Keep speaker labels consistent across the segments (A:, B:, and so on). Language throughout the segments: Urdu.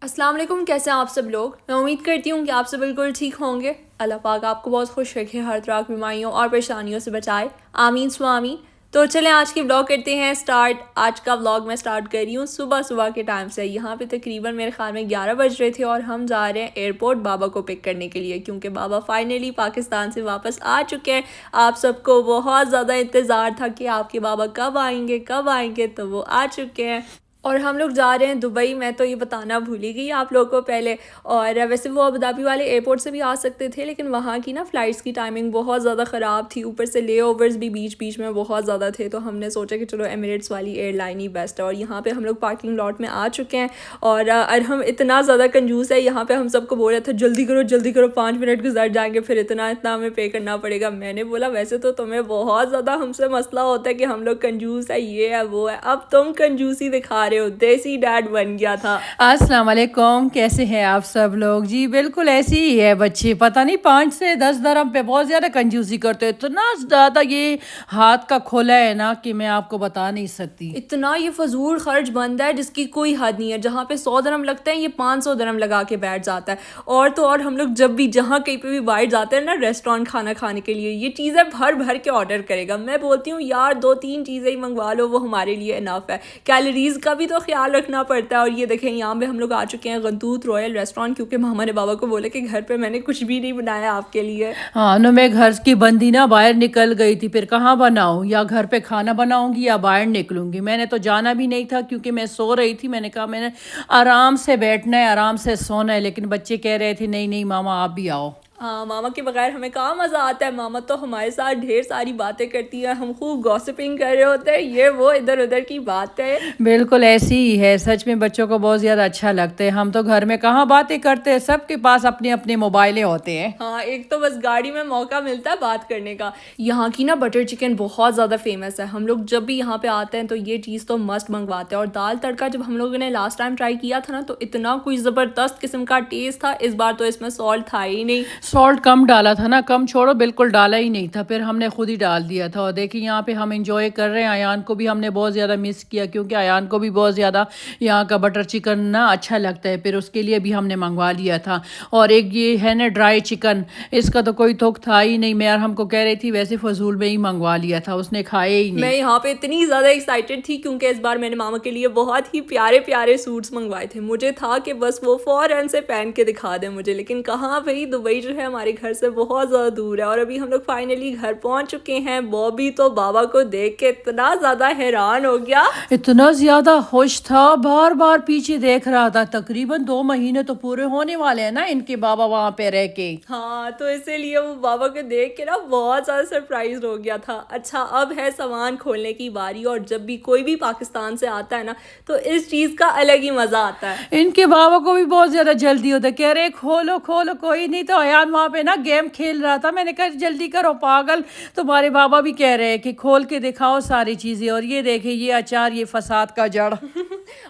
A: السلام علیکم، کیسے ہیں آپ سب لوگ؟ میں امید کرتی ہوں کہ آپ سب بالکل ٹھیک ہوں گے۔ اللہ پاک آپ کو بہت خوش رکھے، ہر طرح کی بیماریوں اور پریشانیوں سے بچائے، آمین سو آمین۔ تو چلیں آج کی ولاگ کرتے ہیں سٹارٹ۔ آج کا ولاگ میں سٹارٹ کر رہی ہوں صبح کے ٹائم سے۔ یہاں پہ تقریباً میرے خیال میں 11 بج رہے تھے اور ہم جا رہے ہیں ایئرپورٹ بابا کو پک کرنے کے لیے، کیونکہ بابا فائنلی پاکستان سے واپس آ چکے ہیں۔ آپ سب کو بہت زیادہ انتظار تھا کہ آپ کے بابا کب آئیں گے، تو وہ آ چکے ہیں اور ہم لوگ جا رہے ہیں دبئی۔ میں تو یہ بتانا بھول ہی گئی آپ لوگوں کو پہلے، اور ویسے وہ ابوظہبی والے ایئرپورٹ سے بھی آ سکتے تھے، لیکن وہاں کی نا فلائٹس کی ٹائمنگ بہت زیادہ خراب تھی، اوپر سے لے اوورز بھی بیچ میں بہت زیادہ تھے، تو ہم نے سوچا کہ چلو ایمریٹس والی ایئر لائن ہی بیسٹ ہے۔ اور یہاں پہ ہم لوگ پارکنگ لاٹ میں آ چکے ہیں اور ہم اتنا زیادہ کنجوس ہے، یہاں پہ ہم سب کو بول رہے تھے جلدی کرو 5 منٹ گزر جائیں گے، پھر اتنا ہمیں پے کرنا پڑے گا۔ میں نے بولا ویسے تو تمہیں بہت زیادہ ہم سے مسئلہ ہوتا ہے کہ ہم لوگ کنجوس ہے، یہ ہے وہ ہے، اب تم کنجوسی دکھا رہے ہو، دیسی ڈیڈ بن گیا تھا۔
B: السلام علیکم، کیسے ہیں آپ سب لوگ؟ جی بالکل ایسی ہی ہے بچے، پتہ نہیں 5 سے 10 درہم پہ بہت زیادہ کنجوسی کرتے ہیں، اتنا زیادہ یہ ہاتھ کا کھولا ہے نا کہ میں آپ کو بتا نہیں سکتی۔
A: اتنا یہ فضول خرچ بند ہے جس کی کوئی حد نہیں ہے، جہاں پہ 100 درہم لگتا ہے یہ 500 درہم لگا کے بیٹھ جاتا ہے۔ اور تو اور ہم لوگ جب بھی جہاں کہیں پہ بھی باہر جاتے ہیں نا ریسٹورینٹ کھانا کھانے کے لیے، یہ چیزیں بھر کے آرڈر کرے گا۔ میں بولتی ہوں یار 2-3 چیزیں ہی منگوا لو، وہ ہمارے لیے انف ہے۔ کیلوریز کا بھی تو خیال رکھنا پڑتا ہے۔ اور یہ دیکھیں یہاں پہ ہم لوگ آ چکے ہیں غنطوط رائل ریسٹورینٹ، کیونکہ ماما نے بابا کو بولا کہ گھر پہ میں نے کچھ بھی نہیں بنایا آپ کے لیے۔
B: ہاں میں گھر کی بندی نا باہر نکل گئی تھی، پھر کہاں بناؤں، یا گھر پہ کھانا بناؤں گی یا باہر نکلوں گی۔ میں نے تو جانا بھی نہیں تھا کیونکہ میں سو رہی تھی، میں نے کہا میں نے آرام سے بیٹھنا ہے، آرام سے سونا ہے، لیکن بچے کہہ رہے تھے نہیں ماما آپ بھی آؤ۔
A: ہاں ماما کے بغیر ہمیں کہاں مزہ آتا ہے، ماما تو ہمارے ساتھ ڈھیر ساری باتیں کرتی ہیں، ہم خوب گوسپنگ کر رہے ہوتے ہیں، یہ وہ ادھر ادھر کی بات ہے۔
B: بالکل ایسی ہی ہے، سچ میں بچوں کو بہت زیادہ اچھا لگتا ہے۔ ہم تو گھر میں کہاں باتیں کرتے ہیں، سب کے پاس اپنے اپنے موبائلیں ہوتے ہیں۔
A: ہاں ایک تو بس گاڑی میں موقع ملتا ہے بات کرنے کا۔ یہاں کی نا بٹر چکن بہت زیادہ فیمس ہے، ہم لوگ جب بھی یہاں پہ آتے ہیں تو یہ چیز تو مسٹ منگواتے ہیں۔ اور دال تڑکا جب ہم لوگوں نے لاسٹ ٹائم ٹرائی کیا تھا نا تو اتنا کوئی زبردست قسم کا ٹیسٹ تھا، اس بار تو اس میں سالٹ تھا ہی نہیں۔
B: سالٹ کم ڈالا تھا نا، کم چھوڑو بالکل ڈالا ہی نہیں تھا، پھر ہم نے خود ہی ڈال دیا تھا۔ اور دیکھیں یہاں پہ ہم انجوائے کر رہے ہیں، ایان کو بھی ہم نے بہت زیادہ مس کیا کیونکہ ایان کو بھی بہت زیادہ یہاں کا بٹر چکن نا اچھا لگتا ہے، پھر اس کے لیے بھی ہم نے منگوا لیا تھا۔ اور ایک یہ ہے نا ڈرائی چکن، اس کا تو کوئی توک تھا ہی نہیں، میں ہم کو کہہ رہی تھی ویسے فضول میں ہی منگوا لیا تھا، اس نے کھائے ہی نہیں۔
A: میں یہاں پہ اتنی زیادہ ایکسائٹیڈ تھی کیونکہ اس بار میں نے ماما کے لیے بہت ہی پیارے سوٹس منگوائے تھے، مجھے تھا کہ بس وہ فوراً سے پہن کے دکھا دیں مجھے، لیکن کہاں بھئی دبئی جو ہے ہمارے گھر سے بہت زیادہ دور ہے۔ اور ابھی ہم لوگ فائنلی گھر پہنچ چکے ہیں۔ بابی تو بابا کو دیکھ کے اتنا زیادہ حیران ہو گیا،
B: اتنا زیادہ خوش تھا، بار بار پیچھے دیکھ رہا تھا۔ تقریباً 2 مہینے تو پورے ہونے والے ہیں نا ان کے بابا وہاں پہ رہ کے۔
A: ہاں تو اسی لیے وہ بابا کو دیکھ کے نا بہت زیادہ سرپرائز ہو گیا تھا۔ اچھا اب ہے سامان کھولنے کی باری، اور جب بھی کوئی بھی پاکستان سے آتا ہے نا تو اس چیز کا الگ ہی مزہ آتا ہے۔
B: ان کے بابا کو بھی بہت زیادہ جلدی ہوتا ہے، کہہ رہے کھولو کوئی نہیں، تو ایان وہاں پہ نا گیم کھیل رہا تھا، میں نے کہا جلدی کرو پاگل، تمہارے بابا بھی کہہ رہے ہیں کہ کھول کے دکھاؤ ساری چیزیں۔ اور یہ دیکھیں یہ اچار، یہ فساد کا جڑ۔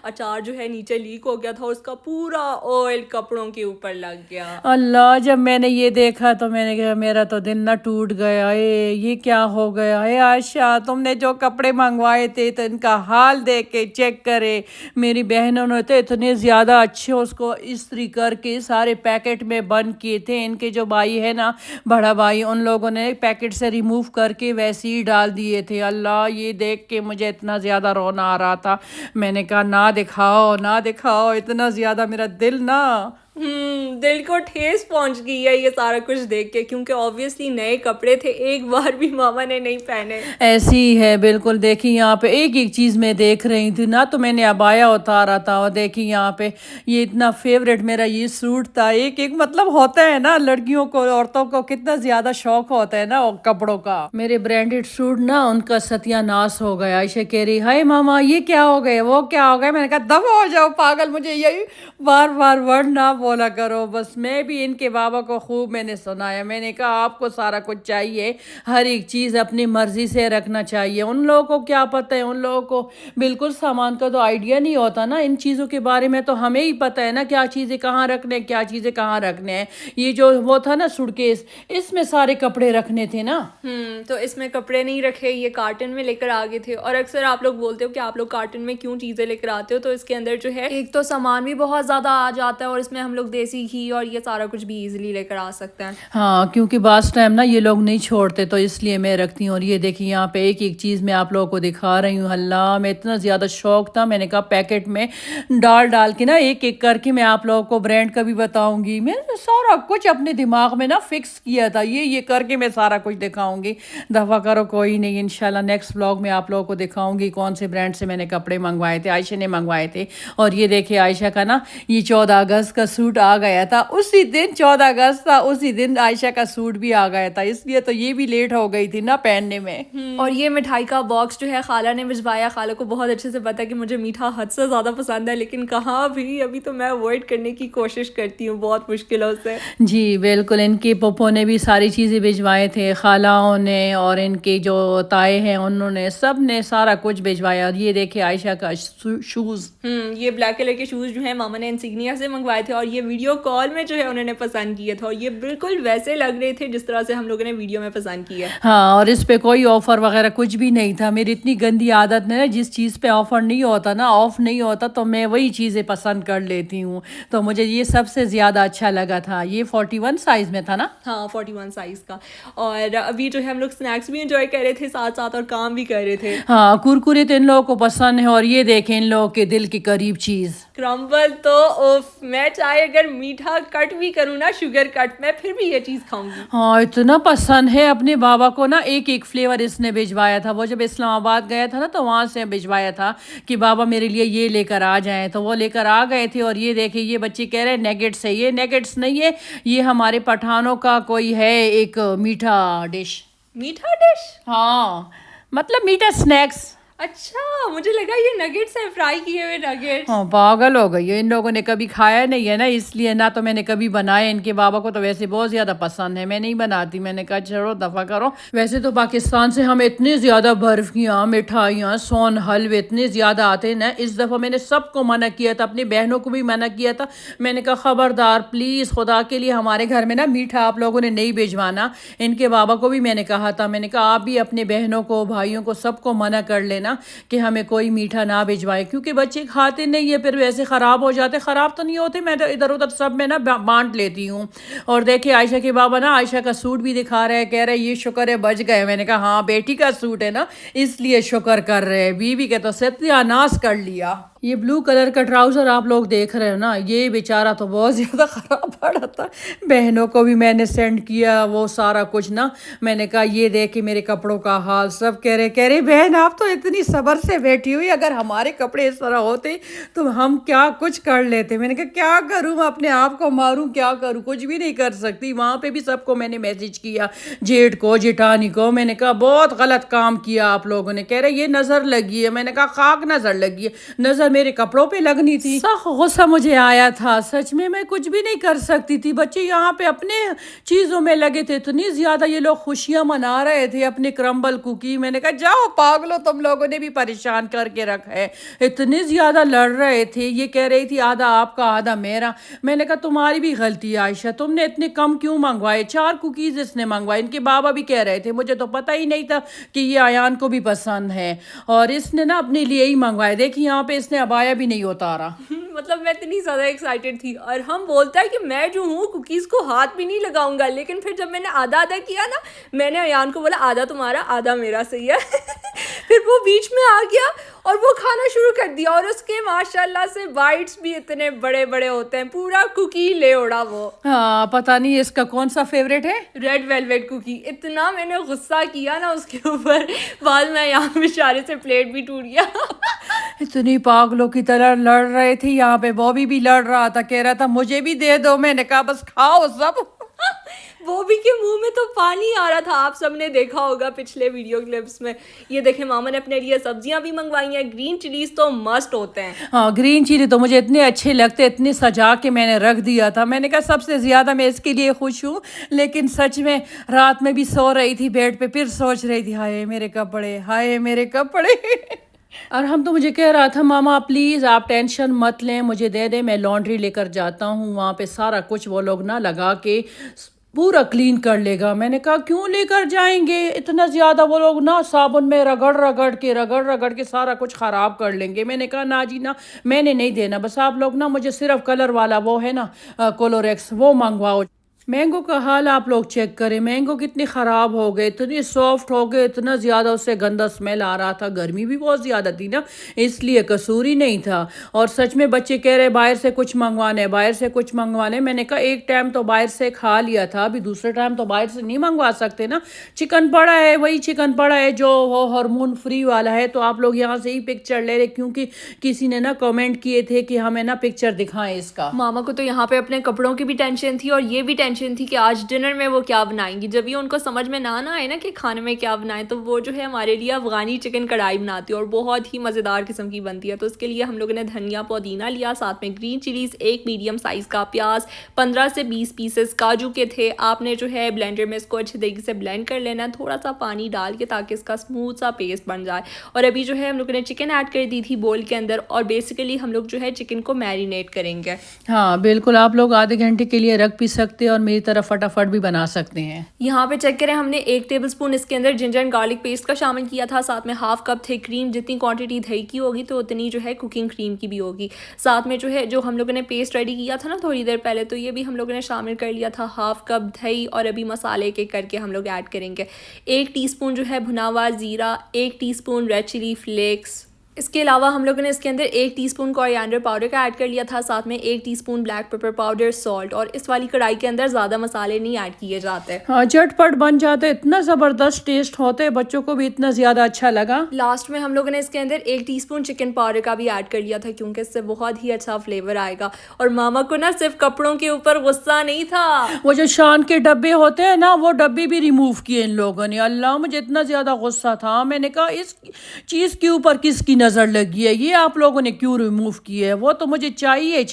A: اچار جو ہے نیچے لیک ہو گیا تھا، اس کا پورا آئل کپڑوں کے اوپر لگ گیا۔
B: اللہ جب میں نے یہ دیکھا تو میں نے کہا میرا تو دل نہ ٹوٹ گیا، اے یہ کیا ہو گیا ہے عائشہ، تم نے جو کپڑے منگوائے تھے تو ان کا حال دیکھ کے چیک کرے۔ میری بہنوں نے تو اتنے زیادہ اچھے اس کو استری کر کے سارے پیکٹ میں بند کیے تھے، ان کے جو بھائی ہے نا بڑا بھائی، ان لوگوں نے پیکٹ سے ریموو کر کے ویسے ہی ڈال دیے تھے۔ اللہ یہ دیکھ کے مجھے اتنا زیادہ رونا آ رہا تھا، میں نے کہا نہ دکھاؤ، اتنا زیادہ میرا دل نا
A: دل کو ٹھیس پہنچ گئی ہے یہ سارا کچھ دیکھ کے، کیونکہ آبویسلی نئے کپڑے تھے، ایک بار بھی ماما نے نہیں پہنے۔
B: ایسی ہے بالکل۔ دیکھیں یہاں پہ ایک چیز میں دیکھ رہی تھی نا تو میں نے عبایا اتارا تھا، اور دیکھیں یہاں پہ یہ اتنا فیوریٹ میرا یہ سوٹ تھا، ایک مطلب ہوتا ہے نا لڑکیوں کو، عورتوں کو کتنا زیادہ شوق ہوتا ہے نا کپڑوں کا۔ میرے برانڈیڈ سوٹ نا ان کا ستیہ ناس ہو گیا۔ عائشہ کہہ رہی ہائے ماما یہ کیا ہو گئے وہ کیا ہو گئے، میں نے کہا دفع ہو جاؤ پاگل، مجھے یہی بار ورڈ نہ بولا کرو۔ کرو بس. میں بھی ان کے بابا کو خوب میں نے سنایا. میں نے کہا آپ کو سارا کچھ چاہیے, ہر ایک چیز اپنی مرضی سے رکھنا چاہیے. ان لوگوں کو کیا پتہ ہے, ان لوگوں کو بالکل سامان کا تو آئیڈیا نہیں ہوتا نا. ان چیزوں کے بارے میں تو ہمیں ہی پتہ ہے نا, کیا چیزیں کہاں رکھنے, کیا چیزیں کہاں رکھنے ہیں. یہ جو وہ تھا نا سوٹ کیس, اس میں سارے کپڑے رکھنے تھے نا.
A: تو اس میں کپڑے نہیں رکھے, یہ کارٹن میں لے کر آگے تھے. اور اکثر آپ لوگ بولتے ہو کہ آپ لوگ کارٹن میں کیوں چیزیں لے کر آتے ہو, تو اس کے اندر جو ہے ایک تو سامان بھی بہت زیادہ آ جاتا ہے, اور اس میں ہم لوگ دیسی گھی اور یہ سارا کچھ بھی ایزیلی لے کر آ سکتے ہیں.
B: ہاں, کیونکہ بعض ٹائم نا یہ لوگ نہیں چھوڑتے, تو اس لیے میں رکھتی ہوں. اور یہ دیکھیں یہاں پہ ایک ایک چیز میں آپ لوگوں کو دکھا رہی ہوں. اللہ, میں اتنا زیادہ شوق تھا, میں نے کہا پیکٹ میں ڈال کے نا ایک ایک کر کے میں آپ لوگوں کو برانڈ کا بھی بتاؤں گی. میں نے سارا کچھ اپنے دماغ میں نا فکس کیا تھا, یہ کر کے میں سارا کچھ دکھاؤں گی. دفعہ کرو کوئی نہیں, انشاءاللہ نیکسٹ ولاگ میں آپ لوگوں کو دکھاؤں گی کون سے برانڈ سے میں نے کپڑے منگوائے تھے. عائشہ نے منگوائے تھے. اور یہ دیکھیں عائشہ کا نا یہ 14 اگست کا سوٹ آ گیا تھا. اسی دن 14 اگست تھا, اسی دن عائشہ کا سوٹ بھی آ گیا تھا, اس لیے تو یہ بھی لیٹ ہو گئی تھی نا پہننے میں.
A: اور یہ مٹھائی کا باکس جو ہے خالہ نے بھجوایا. خالہ کو بہت اچھے سے پتا کہ مجھے میٹھا حد سے زیادہ پسند ہے, لیکن کہاں بھی ابھی تو میں اوائڈ کرنے کی کوشش کرتی ہوں بہت مشکلوں سے.
B: جی بالکل, ان کے پپو نے بھی ساری چیزیں بھجوائے تھے, خالہوں نے, اور ان کے جو تائے ہیں انہوں نے, سب نے سارا کچھ بھجوایا. اور یہ دیکھیں عائشہ کا شوز,
A: یہ بلیک کلر کے شوز جو ہیں ماما نے انسیگنیا سے منگوائے تھے, اور یہ ویڈیو کال میں جو ہے انہوں نے پسند کیے تھے, اور یہ بالکل ویسے لگ رہے تھے جس طرح سے ہم لوگوں نے ویڈیو میں پسند کیا.
B: ہاں, اور اس پہ کوئی آفر وغیرہ کچھ بھی نہیں تھا. میری اتنی گندی عادت ہے, جس چیز پہ آفر نہیں ہوتا نا, آف نہیں ہوتا, تو میں وہی چیزیں پسند کر لیتی ہوں. تو مجھے یہ سب سے زیادہ اچھا لگا تھا. یہ 41 سائز میں تھا نا.
A: ہاں 41 سائز کا. اور ابھی جو ہے ہم لوگ سنیکس بھی انجوائے کر رہے تھے ساتھ ساتھ, اور کام بھی کر رہے تھے.
B: ہاں, کرکرے تو ان لوگوں کو پسند ہے. اور یہ دیکھیں ان لوگوں کے دل کے قریب چیز
A: کرمبل, تو میں چاہے اگر میٹھا کٹ بھی کروں نا, شوگر کٹ, میں پھر بھی یہ چیز کھاؤں گی.
B: ہاں, اتنا پسند ہے. اپنے بابا کو نا ایک ایک فلیور اس نے بھجوایا تھا. وہ جب اسلام آباد گیا تھا نا, تو وہاں سے بھجوایا تھا کہ بابا میرے لیے یہ لے کر آ جائیں, تو وہ لے کر آ گئے تھے. اور یہ دیکھیں یہ بچے کہہ رہے ہیں نیگٹس ہے. یہ نیگٹس نہیں ہے, یہ ہمارے پٹھانوں کا کوئی ہے ایک میٹھا ڈش.
A: میٹھا ڈش؟
B: ہاں, مطلب میٹھا سنیکس.
A: اچھا, مجھے لگا یہ نگیٹس ہیں, فرائی کیے ہوئے نگیٹس.
B: ہاں, پاگل ہو گئی ہے, ان لوگوں نے کبھی کھایا نہیں ہے نا, اس لیے نہ تو میں نے کبھی بنایا. ان کے بابا کو تو ویسے بہت زیادہ پسند ہے, میں نہیں بناتی. میں نے کہا چلو دفعہ کرو. ویسے تو پاکستان سے ہم اتنے زیادہ برفیاں, مٹھائیاں, سون حلوے اتنے زیادہ آتے ہیں نا. اس دفعہ میں نے سب کو منع کیا تھا, اپنی بہنوں کو بھی منع کیا تھا. میں نے کہا خبردار پلیز, خدا کے لیے ہمارے گھر میں نا میٹھا آپ لوگوں نے نہیں بھجوانا. ان کے بابا کو بھی میں نے کہا تھا, میں نے کہا آپ بھی اپنے بہنوں کو, بھائیوں کو, سب کو منع کر لینا کہ ہمیں کوئی میٹھا نہ بھجوائے, کیونکہ بچے کھاتے نہیں ہے, پھر ویسے خراب ہو جاتے. خراب تو نہیں ہوتے, میں تو ادھر ادھر سب میں نا بانٹ لیتی ہوں. اور دیکھیں عائشہ کے بابا نا عائشہ کا سوٹ بھی دکھا رہے ہیں, کہہ رہے یہ شکر ہے بچ گئے. میں نے کہا ہاں بیٹی کا سوٹ ہے نا, اس لیے شکر کر رہے ہیں. بیوی کے تو ستیہ ناش کر لیا. یہ بلو کلر کا ٹراؤزر آپ لوگ دیکھ رہے ہو نا, یہ بیچارہ تو بہت زیادہ خراب پڑا تھا. بہنوں کو بھی میں نے سینڈ کیا وہ سارا کچھ نا. میں نے کہا یہ دیکھ کے میرے کپڑوں کا حال, سب کہہ رہے بہن آپ تو اتنی صبر سے بیٹھی ہوئی, اگر ہمارے کپڑے اس طرح ہوتے تو ہم کیا کچھ کر لیتے. میں نے کہا کیا کروں, اپنے آپ کو ماروں, کیا کروں, کچھ بھی نہیں کر سکتی. وہاں پہ بھی سب کو میں نے میسج کیا, جیٹ کو, جیٹانی کو. میں نے کہا بہت غلط کام کیا آپ لوگوں نے. کہہ رہے یہ نظر لگی ہے. میں نے کہا خاک نظر لگی ہے, نظر میرے کپڑوں پہ لگنی تھی. سخت غصہ مجھے آیا تھا سچ میں کچھ بھی نہیں کر سکتی تھی. بچے یہاں پہ اپنے چیزوں میں لگے تھے, اتنی زیادہ یہ لوگ خوشیاں منا رہے تھے, اپنے کرمبل کوکی. میں نے کہا جاؤ پاگلو, تم لوگوں نے بھی پریشان کر کے رکھا ہے. اتنے زیادہ لڑ رہے تھے. یہ کہہ رہی تھی آدھا آپ کا آدھا میرا. میں نے کہا تمہاری بھی غلطی ہے عائشہ, تم نے اتنے کم کیوں منگوائے. 4 کوکیز اس نے منگوائے. ان کے بابا بھی کہہ رہے تھے مجھے تو پتہ ہی نہیں تھا کہ یہ ایان کو بھی پسند ہے, اور اس نے نا اپنے لیے ہی منگوائے. دیکھیے یہاں پہ اس نے عبایا بھی نہیں اتارا.
A: مطلب میں اتنی زیادہ ایکسائٹیڈ تھی, اور ہم بولتا ہے کہ میں جو ہوں کوکیز کو ہاتھ بھی نہیں لگاؤں گا, لیکن پھر جب میں نے آدھا آدھا کیا نا, میں نے ایان کو بولا آدھا تمہارا آدھا میرا, صحیح ہے. پھر وہ بیچ میں آ گیا اور وہ کھانا شروع کر دیا, اور اس کے ماشاءاللہ سے بائٹس بھی اتنے بڑے بڑے ہوتے ہیں, پورا کوکی لے اڑا وہ.
B: ہاں, پتہ نہیں اس کا کون سا فیوریٹ ہے.
A: Red velvet cookie. اتنا میں نے غصہ کیا نا اس کے اوپر, بعد میں یہاں بیچارے سے پلیٹ بھی ٹوٹ گیا.
B: اتنی پاگلوں کی طرح لڑ رہے تھے. یہاں پہ بوبی بھی لڑ رہا تھا, کہہ رہا تھا مجھے بھی دے دو. میں نے کہا بس کھاؤ سب.
A: وہ بھی کہ منہ میں تو پانی آ رہا تھا. آپ سب نے دیکھا ہوگا پچھلے ویڈیو کلپس میں. یہ دیکھیں ماما نے اپنے لیے سبزیاں بھی منگوائی ہیں. گرین چلیز تو مسٹ ہوتے ہیں.
B: ہاں گرین چلی تو مجھے اتنے اچھے لگتے, اتنے سجا کے میں نے رکھ دیا تھا. میں نے کہا سب سے زیادہ میں اس کے لیے خوش ہوں. لیکن سچ میں رات میں بھی سو رہی تھی بیڈ پہ, پھر سوچ رہی تھی ہائے میرے کپڑے, ہائے میرے کپڑے. اور ہم تو مجھے کہہ رہا تھا ماما پلیز آپ ٹینشن مت لیں, مجھے دے دیں, میں لانڈری لے کر جاتا ہوں, وہاں پہ سارا کچھ وہ لوگ نہ لگا کے پورا کلین کر لے گا. میں نے کہا کیوں لے کر جائیں گے اتنا زیادہ, وہ لوگ نا صابن میں رگڑ کے سارا کچھ خراب کر لیں گے. میں نے کہا نا جی نا, میں نے نہیں دینا, بس آپ لوگ نا مجھے صرف کلر والا وہ ہے نا کولوریکس وہ منگواؤ. مینگو کا حال آپ لوگ چیک کریں, مینگو کتنی خراب ہو گئے, اتنی سافٹ ہو گئے, اتنا زیادہ اس سے گندا اسمیل آ رہا تھا. گرمی بھی بہت زیادہ تھی نا, اس لیے قصوری نہیں تھا. اور سچ میں بچے کہہ رہے باہر سے کچھ منگوانے. میں نے کہا ایک ٹائم تو باہر سے کھا لیا تھا, ابھی دوسرے ٹائم تو باہر سے نہیں منگوا سکتے نا. چکن پڑا ہے, وہی چکن پڑا ہے جو وہ ہارمون فری والا ہے, تو آپ لوگ یہاں سے ہی پکچر لے رہے, کیونکہ کسی نے نا کامنٹ کیے تھے کہ ہمیں نا پکچر دکھائیں اس کا.
A: ماما کو تو یہاں پہ اپنے کپڑوں کی بھی ٹینشن تھی اور یہ بھی ٹینشن تھی کہ آج ڈنر میں وہ کیا بنائیں گی. جب یہ ان کو سمجھ میں نہ آئے نا کہ کھانے میں کیا بنائیں, تو وہ جو ہے ہمارے لیے افغانی چکن کڑھائی بناتی ہے اور بہت ہی مزیدار قسم کی بنتی ہے. تو اس کے لیے ہم لوگوں نے دھنیا پودینہ لیا, ساتھ میں گرین چلیز, ایک میڈیم سائز کا پیاز, 15 سے 20 پیسز کاجو کے تھے. آپ نے جو ہے بلینڈر میں اس کو اچھے طریقے سے بلینڈ کر لینا, تھوڑا سا پانی ڈال کے تاکہ اس کا اسموتھ سا پیسٹ بن جائے. اور ابھی جو ہے ہم لوگوں نے چکن ایڈ کر دی تھی بول کے اندر, اور بیسیکلی ہم لوگ جو ہے چکن کو میرینیٹ کریں گے.
B: ہاں بالکل, آپ لوگ آدھے گھنٹے کے لیے رکھ بھی سکتے ہیں اور میری طرف فٹافٹ بھی بنا سکتے ہیں.
A: یہاں پہ چیک کریں, ہم نے 1 ٹیبل اسپون اس کے اندر جنجر اینڈ گارلک پیسٹ کا شامل کیا تھا. ساتھ میں ½ کپ تھے کریم, جتنی کوانٹٹی دہی کی ہوگی تو اتنی جو ہے کوکنگ کریم کی بھی ہوگی. ساتھ میں جو ہے جو ہم لوگوں نے پیسٹ ریڈی کیا تھا نا تھوڑی دیر پہلے, تو یہ بھی ہم لوگوں نے شامل کر لیا تھا, ½ کپ دہی. اور ابھی مسالے کے کر کے ہم لوگ ایڈ کریں گے 1 ٹی اسپون جو ہے بھنا ہوا زیرہ, 1 teaspoon red chilli flakes. اس کے علاوہ ہم لوگوں نے اس کے اندر 1 ٹی اسپون کوریانڈر پاؤڈر کا ایڈ کر لیا تھا, ساتھ میں 1 teaspoon black pepper powder, salt. اور اس والی کڑھائی کے اندر زیادہ مسالے نہیں ایڈ کیے جاتے.
B: ہاں جھٹ پٹ بن جاتے, اتنا زبردست ٹیسٹ ہوتے, بچوں کو بھی اتنا زیادہ اچھا لگا.
A: لاسٹ میں ہم لوگوں نے اس کے اندر 1 ٹی اسپون چکن پاؤڈر کا بھی ایڈ کر لیا تھا, کیونکہ اس سے بہت ہی اچھا فلیور آئے گا. اور ماما کو نا صرف کپڑوں کے اوپر غصہ نہیں تھا,
B: وہ جو شان کے ڈبے ہوتے ہیں نا, وہ ڈبے بھی ریموو کیے ان لوگوں نے. اللہ مجھے اتنا زیادہ غصہ تھا, میں نے کہا اس چیز کے اوپر کس کی نظر لگی ہے, یہ آپ لوگوں نے کیوں ریموو کیے ہے. وہ تو مجھے چاہیے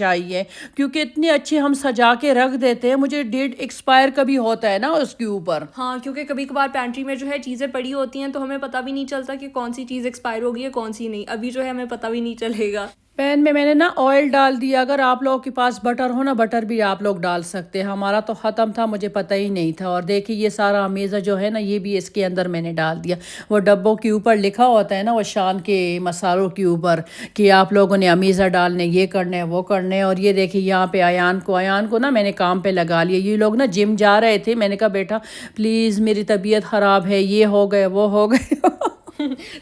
B: کیونکہ اتنے اچھے ہم سجا کے رکھ دیتے ہیں. مجھے ڈیٹ ایکسپائر کا بھی ہوتا ہے نا اس کے اوپر.
A: ہاں کیونکہ کبھی کبھار پینٹری میں جو ہے چیزیں پڑی ہوتی ہیں تو ہمیں پتہ بھی نہیں چلتا کہ کون سی چیز ایکسپائر ہوگی ہے کون سی نہیں. ابھی جو ہے ہمیں پتہ بھی نہیں چلے گا.
B: پین میں نے نا آئل ڈال دیا. اگر آپ لوگوں کے پاس بٹر ہو نا, بٹر بھی آپ لوگ ڈال سکتے ہیں. ہمارا تو ختم تھا, مجھے پتہ ہی نہیں تھا. اور دیکھیے یہ سارا امیزہ جو ہے نا, یہ بھی اس کے اندر میں نے ڈال دیا. وہ ڈبوں کے اوپر لکھا ہوتا ہے نا, وہ شان کے مسالوں کے اوپر, کہ آپ لوگوں نے امیزہ ڈالنے, یہ کرنے وہ کرنے. اور یہ دیکھیے یہاں پہ ایان کو نا میں نے کام پہ لگا لیا. یہ لوگ نا جم جا رہے تھے, میں نے کہا بیٹا پلیز میری طبیعت خراب ہے, یہ ہو گئے وہ ہو گئے.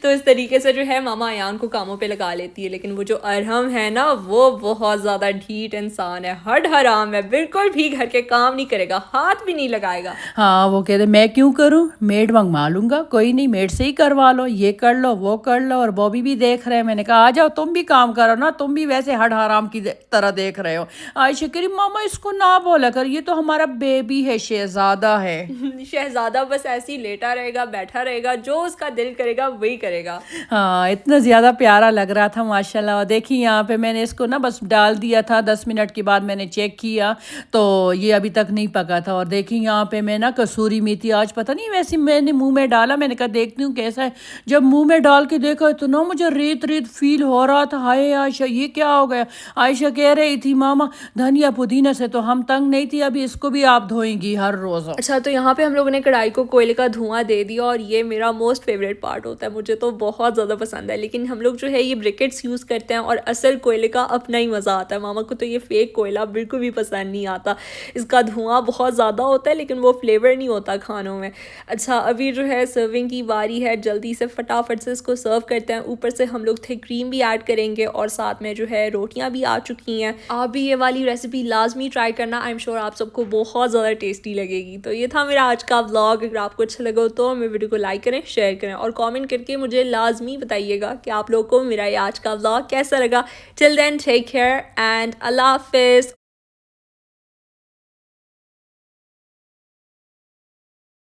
A: تو اس طریقے سے جو ہے ماما ایان کو کاموں پہ لگا لیتی ہے. لیکن وہ جو ارحم ہے نا, وہ بہت زیادہ ڈھیٹ انسان ہے, ہڈ حرام ہے, بالکل بھی گھر کے کام نہیں کرے گا, ہاتھ بھی نہیں لگائے گا.
B: ہاں وہ کہتے میں کیوں کروں, میڈ منگوا لوں گا, کوئی نہیں میڈ سے ہی کروا لو, یہ کر لو وہ کر لو. اور بوبی بھی دیکھ رہے ہیں. میں نے کہا آ جاؤ تم بھی کام کرو نا, تم بھی ویسے ہڈ حرام کی طرح دیکھ رہے ہو. عائشہ کہہ رہی ماما اس کو نہ بولا کر, یہ تو ہمارا بیبی ہے, شہزادہ ہے.
A: شہزادہ بس ایسے ہی لیٹا رہے گا, بیٹھا رہے گا, جو اس کا دل کرے گا وہی کرے گا.
B: ہاں اتنا زیادہ پیارا لگ رہا تھا ماشاءاللہ. اور دیکھیے یہاں پہ میں نے اس کو نا بس ڈال دیا تھا, 10 منٹ کے بعد میں نے چیک کیا تو یہ ابھی تک نہیں پکا تھا. اور دیکھیے یہاں پہ میں نا کسوری میتھی, آج پتہ نہیں ویسے میں نے منہ میں ڈالا, میں نے کہا دیکھتی ہوں کیسا ہے. جب منہ میں ڈال کے دیکھا تو نا مجھے ریت فیل ہو رہا تھا. ہائے عائشہ یہ کیا ہو گیا. عائشہ کہہ رہی تھی ماما دھنیا پودینہ سے تو ہم تنگ نہیں تھی, ابھی اس کو بھی آپ دھوئیں گی ہر روز.
A: اچھا تو یہاں پہ ہم لوگوں نے کڑھائی کو کوئلے کا دھواں دے دیا, اور یہ میرا موسٹ فیوریٹ پارٹ ہوتا ہے, مجھے تو بہت زیادہ پسند ہے. لیکن ہم لوگ جو ہے یہ بریکٹس یوز کرتے ہیں اور اصل کوئلے کا اپنا ہی مزہ آتا ہے. ماما کو تو یہ فیک کوئلہ بالکل بھی پسند نہیں آتا, اس کا دھواں بہت زیادہ ہوتا ہے لیکن وہ فلیور نہیں ہوتا کھانوں میں. اچھا ابھی جو ہے سرونگ کی باری ہے, جلدی سے فٹافٹ سے اس کو سرو کرتے ہیں. اوپر سے ہم لوگ تھک کریم بھی ایڈ کریں گے, اور ساتھ میں جو ہے روٹیاں بھی آ چکی ہیں. آپ بھی یہ والی ریسیپی لازمی ٹرائی کرنا, آئی ایم شیور آپ سب کو بہت زیادہ ٹیسٹی لگے گی. تو یہ تھا میرا آج کا ولاگ. اگر آپ کو اچھا لگا تو میرے ویڈیو کو لائک کریں, شیئر کریں, اور کامنٹ کر کے مجھے لازمی بتائیے گا کہ آپ لوگ کو میرا یہ آج کا ولاگ کیسا لگا. ٹل دین ٹیک کیئر اینڈ اللہ حافظ.